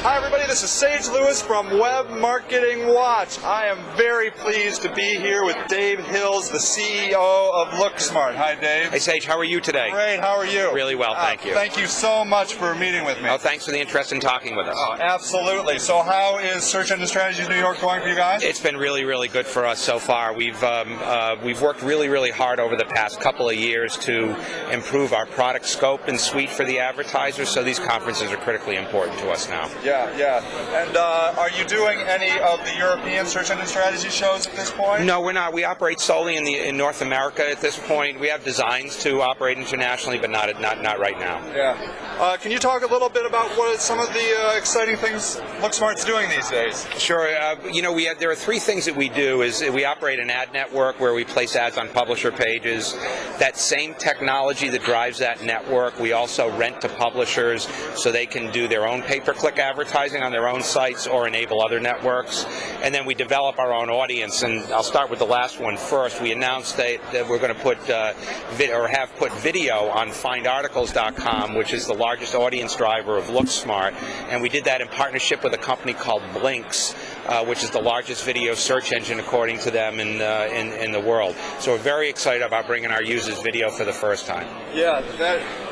Hi everybody, this is Sage Lewis from Web Marketing Watch. I am very pleased to be here with Dave Hills, the CEO of LookSmart. Hi Dave. Hey Sage, how are you today? Great, how are you? Really well, thank you. Thank you so much for meeting with me. Oh, thanks for the interest in talking with us. Oh, absolutely. So how is Search Engine Strategies New York going for you guys? It's been really, really good for us so far. We've worked really, really hard over the past couple of years to improve our product scope and suite for the advertisers, so these conferences are critically important to us now. Yeah. And are you doing any of the European Search Engine Strategy shows at this point? No, we're not. We operate solely in North America at this point. We have designs to operate internationally, but not right now. Yeah. Can you talk a little bit about what some of the exciting things LookSmart's doing these days? Sure. There are three things that we do. Is we operate an ad network where we place ads on publisher pages. That same technology that drives that network, we also rent to publishers so they can do their own pay-per-click advertising on their own sites or enable other networks. And then we develop our own audience. And I'll start with the last one first. We announced that we're going to put have put video on findarticles.com, which is the largest audience driver of LookSmart. And we did that in partnership with a company called Blinkx, which is the largest video search engine according to them in the world. So we're very excited about bringing our users video for the first time. Yeah,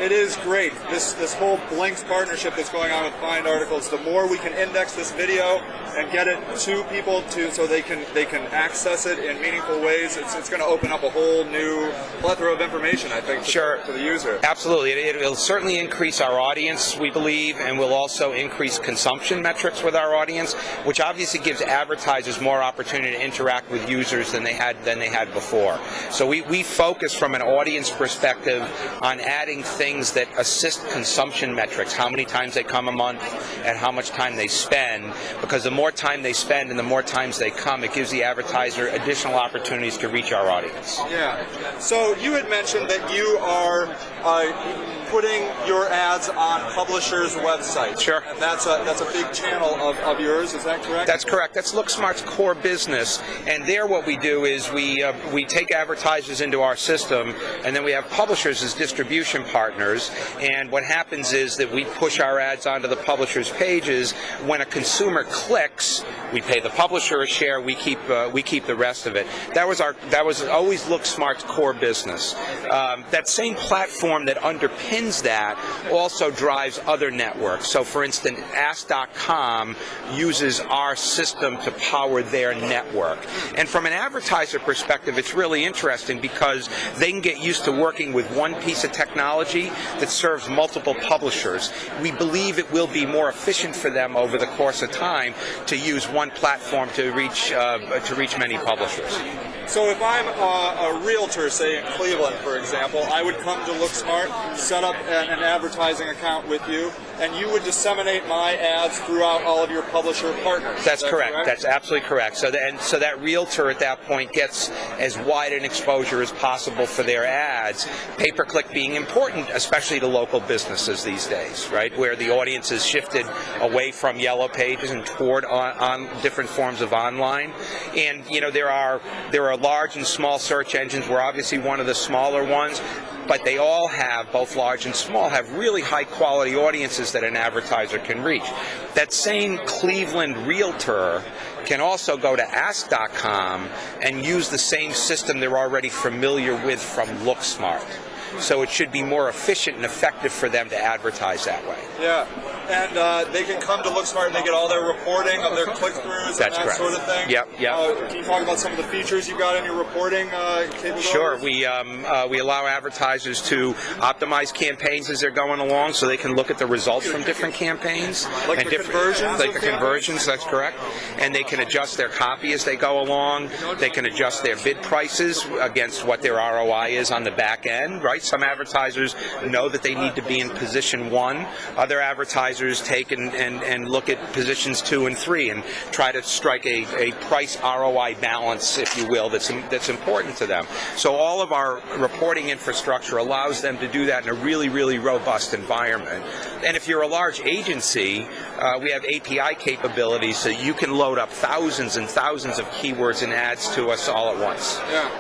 it is great. This whole Blinkx partnership that's going on with Find Articles, the more we can index this video and get it to people so they can access it in meaningful ways, it's going to open up a whole new plethora of information, I think, to the user. Absolutely. It'll certainly increase our audience, we believe, and will also increase consumption metrics with our audience, which obviously gives advertisers more opportunity to interact with users than they had before. So we focus from an audience perspective on adding things that assist consumption metrics, how many times they come a month and how much time they spend, because the more time they spend and the more times they come, it gives the advertiser additional opportunities to reach our audience. Yeah. So you had mentioned that you are putting your ads on publishers' websites. Sure. And that's a big channel of yours, is that correct? That's correct. That's LookSmart's core business. And there what we do is we take advertisers into our system, and then we have publishers as distribution partners. And what happens is that we push our ads onto the publishers' pages. When a consumer clicks, we pay the publisher a share. We keep the rest of it. That was always LookSmart's core business. That same platform that underpins that also drives other networks. So, for instance, Ask.com uses our system to power their network. And from an advertiser perspective, it's really interesting because they can get used to working with one piece of technology that serves multiple publishers. We believe it will be more efficient for them over the course of time to use one platform to reach many publishers. So if I'm a realtor, say in Cleveland, for example, I would come to LookSmart, set up an advertising account with you, and you would disseminate my ads throughout all of your publisher partners. That's correct. That's absolutely correct. So that realtor at that point gets as wide an exposure as possible for their ads. Pay-per-click being important, especially to local businesses these days, right, where the audience has shifted away from yellow pages and toward on different forms of online. And there are large and small search engines. We're obviously one of the smaller ones, but they all have, both large and small, have really high quality audiences that an advertiser can reach. That same Cleveland realtor can also go to Ask.com and use the same system they're already familiar with from LookSmart. So it should be more efficient and effective for them to advertise that way. Yeah, and they can come to LookSmart and they get all their reporting of their click-throughs and that sort of thing. Yep. Can you talk about some of the features you've got in your reporting capabilities? Sure. We allow advertisers to optimize campaigns as they're going along, so they can look at the results from different campaigns. Like the conversions? Like the conversions, that's correct. And they can adjust their copy as they go along. They can adjust their bid prices against what their ROI is on the back end, right? Some advertisers know that they need to be in position 1. Other advertisers take and look at positions 2 and 3 and try to strike a price ROI balance, if you will, that's important to them. So all of our reporting infrastructure allows them to do that in a really, really robust environment. And if you're a large agency, we have API capabilities so you can load up thousands and thousands of keywords and ads to us all at once. Yeah.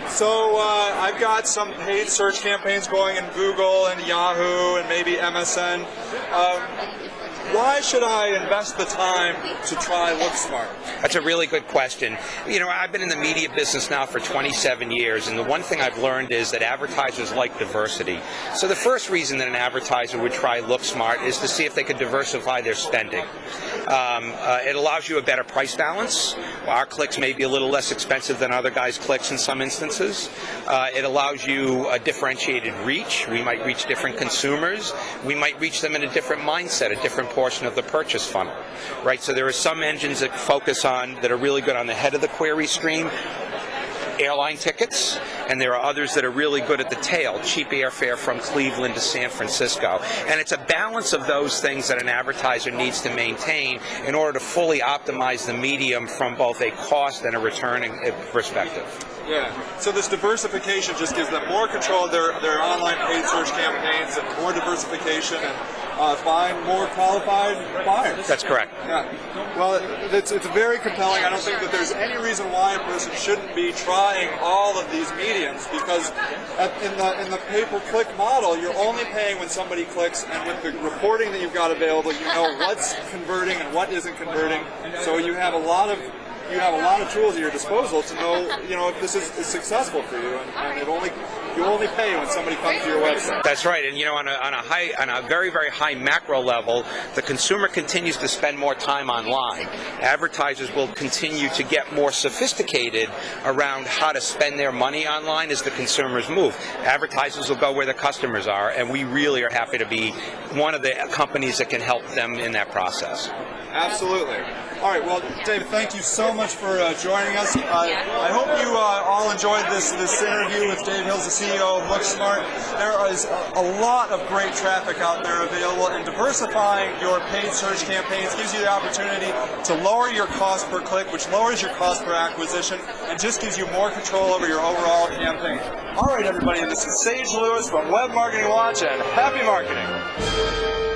So I've got some paid search campaigns going in Google and Yahoo and maybe MSN. why should I invest the time to try LookSmart? That's a really good question. I've been in the media business now for 27 years, and the one thing I've learned is that advertisers like diversity. So the first reason that an advertiser would try LookSmart is to see if they could diversify their spending. It allows you a better price balance. Our clicks may be a little less expensive than other guys' clicks in some instances. It allows you a differentiated reach. We might reach different consumers. We might reach them in a different mindset, a different portion of the purchase funnel, right? So there are some engines that focus on, that are really good on the head of the query stream, airline tickets, and there are others that are really good at the tail, cheap airfare from Cleveland to San Francisco. And it's a balance of those things that an advertiser needs to maintain in order to fully optimize the medium from both a cost and a return perspective. Yeah. So this diversification just gives them more control of their online paid search campaigns and more diversification and find more qualified buyers. That's correct. Yeah. Well, it's very compelling. I don't think that there's any reason why a person shouldn't be trying all of these mediums, because in the pay-per-click model, you're only paying when somebody clicks, and with the reporting that you've got available, you know what's converting and what isn't converting. So you have a lot of tools at your disposal to know if this is successful for you, and you only pay when somebody comes to your website. That's right, and on a very, very high macro level, the consumer continues to spend more time online. Advertisers will continue to get more sophisticated around how to spend their money online as the consumers move. Advertisers will go where the customers are, and we really are happy to be one of the companies that can help them in that process. Absolutely. All right, well, Dave, thank you so much for joining us. I hope you all enjoyed this interview with Dave Hills, the CEO of LookSmart. There is a lot of great traffic out there available, and diversifying your paid search campaigns gives you the opportunity to lower your cost per click, which lowers your cost per acquisition, and just gives you more control over your overall campaign. All right, everybody, this is Sage Lewis from Web Marketing Watch, and happy marketing.